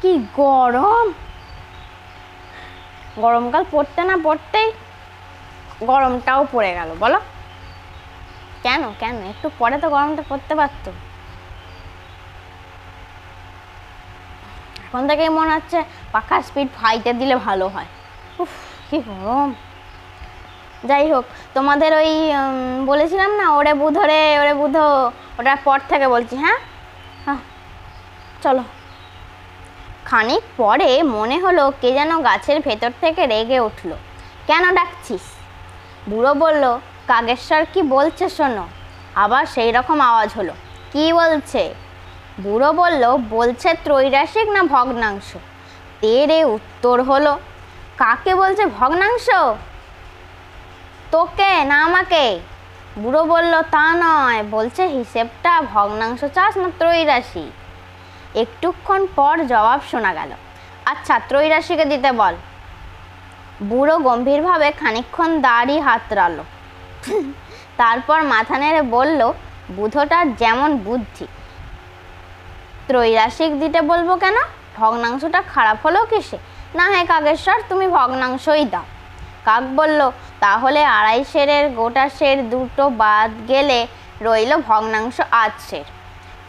কি গরম, গরমকাল পড়তে না পড়তেই গরমটাও পড়ে গেল। বলো কেন কেন? একটু পরে তো গরমটা পড়তে পারতো। এখন থেকেই মনে হচ্ছে পাখার স্পিড ফাইটে দিলে ভালো হয়। উফ কি গরম। যাই হোক, তোমাদের ওই বলেছিলাম না ওরে বুধো, ওটার পর থেকে বলছি। হ্যাঁ হ্যাঁ চলো। খানিক পরে মনে হলো কে যেন গাছের ভেতর থেকে রেগে উঠলো। কেন ডাকছিস? বুড়ো বলল, কাগেশ্বর কি বলছে শোনো। আবার সেই রকম আওয়াজ হলো, কি বলছে? বুড়ো বলল, বলছে ত্রৈরাসিক না ভগ্নাংশ। তেরে উত্তর হলো, কাকে বলছে ভগ্নাংশ? তোকে না আমাকে? বুড়ো বলল, তা নয়, বলছে হিসেবটা ভগ্নাংশ চাস না ত্রৈরাশি। একটুক্ষণ পর জবাব শোনা গেল, আচ্ছা ত্রৈরাশিকে দিতে বল। বুড়ো গম্ভীরভাবে খানিকক্ষণ দাড়ি হাতড়াল, তারপর মাথা নেড়ে বলল, বুধোটার যেমন বুদ্ধি, ত্রৈরাশিক দিতে বলবো কেন? ভগ্নাংশটা খারাপ হলো কিসে? না হে কাগেশ্বর, তুমি ভগ্নাংশই দাও। কাক বলল, তাহলে আড়াই সেরের গোটা সের দুটো বাদ গেলে রইল ভগ্নাংশ আধ সের।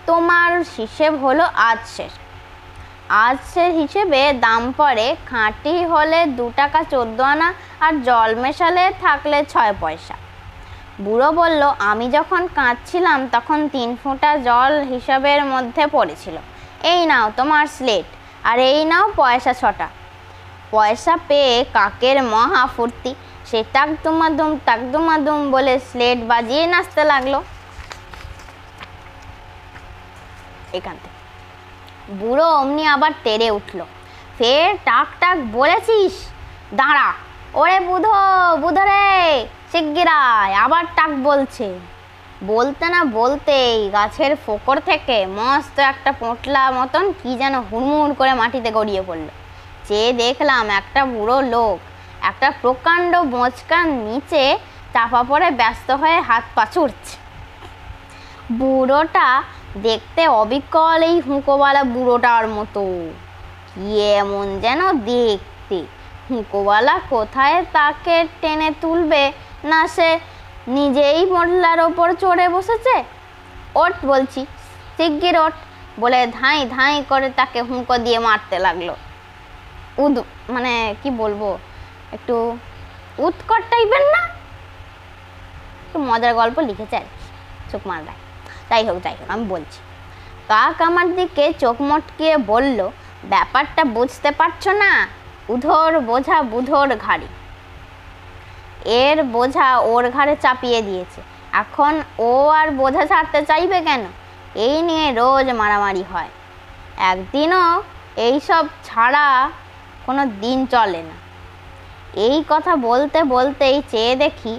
তোমার হিসেব হলো আধ সের। আধ সের হিসেবে দাম পড়ে খাঁটি হলে 2 টাকা 14 আনা, আর জল মেশালে থাকলে 6 পয়সা। বুড়ো বলল, আমি যখন কাঁদছিলাম তখন 3 ফোঁটা জল হিসাবের মধ্যে পড়েছিল। এই নাও তোমার স্লেট, আর এই নাও পয়সা 6টা। পয়সা পেয়ে কাকের মহা ফুর্তি, সে টাকদুমাদুম বলে স্লেট বাজিয়ে নাচতে লাগলো। এখান থেকে বুড়ো অমনি আবার তেড়ে উঠল, ফের টাক টাক বলেছিস? দাঁড়া, ওরে বুধো রে, শিগগিরায়, আবার টাক বলছে। বলতে না বলতেই গাছের ফোকর থেকে মস্ত একটা পোঁটলা মতন কি যেন হুড়মুড় করে মাটিতে গড়িয়ে পড়ল। চেয়ে দেখলাম একটা বুড়ো লোক একটা প্রকাণ্ড মোচকার নিচে চাপা পড়ে ব্যস্ত হয়ে হাত পা ছুড়ছে। বুড়োটা দেখতে অবিকল এই হুঁকোওয়ালা বুড়োটার মতো, কি এমন যেন দেখতে। হুঁকোওয়ালা কোথায় তাকে টেনে তুলবে না, সে নিজেই মোটলার ওপর চড়ে বসেছে। ওঠ বলছি, শিগগির ওঠ বলে ধাঁই ধাঁই করে তাকে হুঁকো দিয়ে মারতে লাগলো। মানে কি বলবো, একটু উৎকট টাইপের না, একটু মজার গল্প লিখেছে আর কি, চোখ মারবে। যাই হোক আমি বলছি। কাক আমার দিকে চোখ মটকিয়ে বলল, ব্যাপারটা বুঝতে পারছো না? উধোর বোঝা বুধোর ঘাড়ে, এর বোঝা ওর ঘাড়ে চাপিয়ে দিয়েছে। এখন ও আর বোঝা ছাড়তে চাইবে কেন? এই নিয়ে রোজ মারামারি হয়, একদিনও এইসব ছাড়া কোনো দিন চলে না। এই কথা বলতে বলতেই চেয়ে দেখি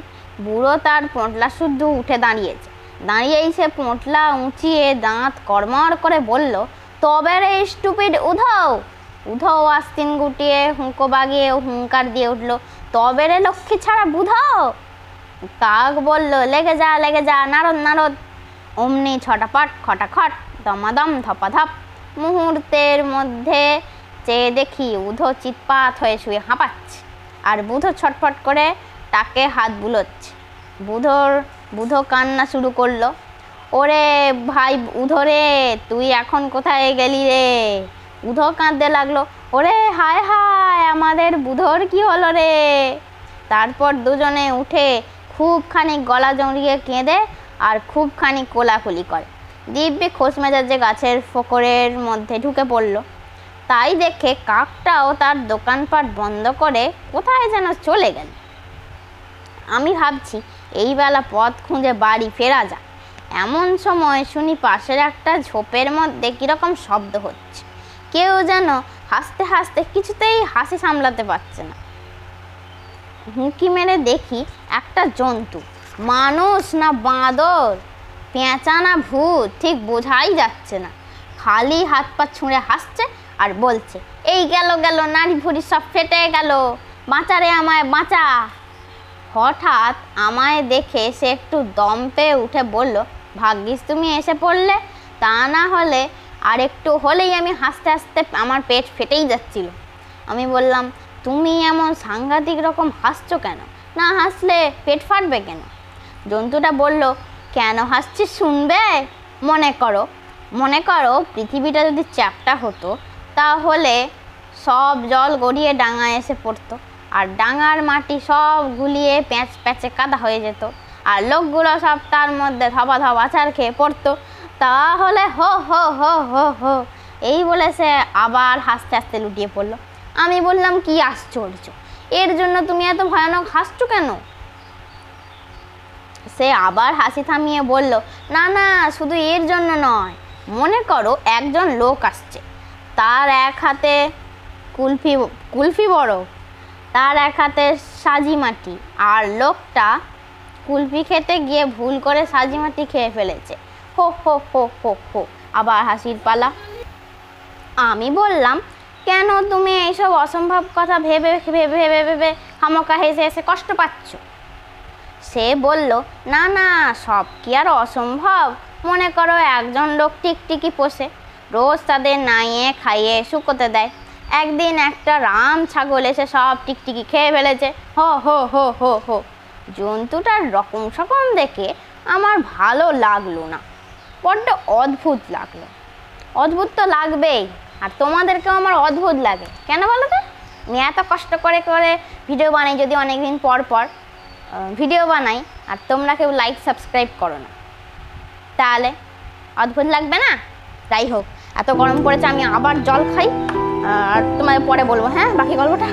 বুড়ো তার পোঁটলা শুদ্ধ উঠে দাঁড়িয়েছে। দাঁড়িয়েই সে পোঁটলা উঁচিয়ে দাঁত কড়মড় করে বলল, তবে রে স্টুপিড উধো আস্তিন গুটিয়ে হুঁকো বাগিয়ে হুঙ্কার দিয়ে উঠল, তবে রে লক্ষ্মী ছাড়া বুধো। কাক বলল, লেগে যা নারদ। অমনি ছটাপট খটাখট দমাদম ধপাধপ। মুহূর্তের মধ্যে চেয়ে দেখি উধো চিৎপাত হয়ে শুয়ে হাঁপাচ্ছে, আর বুধো ছটফট করে তাকে হাত বুলোচ্ছে। বুধো কান্না শুরু করলো, ওরে ভাই উধো রে, তুই এখন কোথায় গেলি রে? উধো কাঁদতে লাগলো, ওরে হায় আমাদের বুধোর কি হলো রে? তারপর দুজনে উঠে খুব খানিক গলা জড়িয়ে কেঁদে আর খুব খানিক কোলাকুলি করে দিব্যি খোশ মেজাজে গাছের ফোকরের মধ্যে ঢুকে পড়ল। তাই দেখে কাকটাও তার দোকানপাট বন্ধ করে কোথায় যেন চলে গেল। আমি ভাবছি এই বেলা পথ খুঁজে বাড়ি ফেরা যাক। এমন সময় শুনি পাশের একটা ঝোপের মধ্যে কীরকম শব্দ হচ্ছে। কেউ যেন হাসতে হাসতে কিছুতেই হাসি সামলাতে পারছে না। হুঁকি মেরে দেখি একটা জন্তু, মানুষ না বাঁদর, পেঁচা না ভূত, ঠিক বোঝাই যাচ্ছে না, খালি হাত পা ছুঁড়ে হাসছে আর বলছে, এই গেল নাড়ি ভুড়ি সব ফেটে গেল, বাঁচা রে আমায় বাঁচা। হঠাৎ আমায় দেখে সে একটু দম পেয়ে উঠে বলল, ভাগ্যিস তুমি এসে পড়লে, তা না হলে আর একটু হলেই আমি হাসতে হাসতে আমার পেট ফেটেই যাচ্ছিল। আমি বললাম, তুমি এমন সাংঘাতিক রকম হাসছো কেন? না হাসলে পেট ফাটবে কেন? জন্তুটা বলল, কেন হাসছিস শুনবে? মনে করো পৃথিবীটা যদি চ্যাপ্টা হতো, তাহলে সব জল গড়িয়ে ডাঙায় এসে পড়তো, আর ডাঙার মাটি সব গুলিয়ে প্যাঁচ প্যাঁচে কাদা হয়ে যেত, আর লোকগুলো সব তার মধ্যে ধবা ধবা আছাড় খেয়ে পড়তো, তাহলে হো হো হো হো হো। এই বলে সে আবার হাসতে হাসতে লুটিয়ে পড়লো। আমি বললাম, কি আশ্চর্য, এর জন্য তুমি এত ভয়ানক হাসছো কেন? সে আবার হাসি থামিয়ে বলল, না না, শুধু এর জন্য নয়। মনে করো একজন লোক আসছে, তার এক হাতে কুলফি বরফ, তার এক হাতে সাজি মাটি, আর লোকটা কুলফি খেতে গিয়ে ভুল করে সাজি মাটি খেয়ে ফেলেছে। হো হো হো হো হো। আবার হাসির পালা। আমি বললাম, কেন তুমি এইসব অসম্ভব কথা ভেবে ভেবে ভেবে ভেবে খামোকা হেসে হেসে কষ্ট পাচ্ছ? সে বলল, না না, সব কি আর অসম্ভব? মনে করো একজন লোক টিকটিকি পোষে, রোজ তাদের নাইয়ে খাইয়ে শুকোতে দেয়। একদিন একটা রাম ছাগল এসে সব টিকটিকি খেয়ে ফেলেছে। হো হো হো হো হো। জন্তুটার রকম সকম দেখে আমার ভালো লাগলো না, বড্ড অদ্ভুত লাগলো। অদ্ভুত তো লাগবেই, আর তোমাদেরকেও আমার অদ্ভুত লাগে। কেন বলো তো? আমি এত কষ্ট করে করে ভিডিও বানাই, যদি অনেকদিন পর পর ভিডিও বানাই, আর তোমরা কেউ লাইক সাবস্ক্রাইব করো না, তাহলে অদ্ভুত লাগবে না? যাই হোক, এত গরম পড়েছে, আমি আবার জল খাই, আর তোমায় পরে বলবো, হ্যাঁ, বাকি গল্পটা।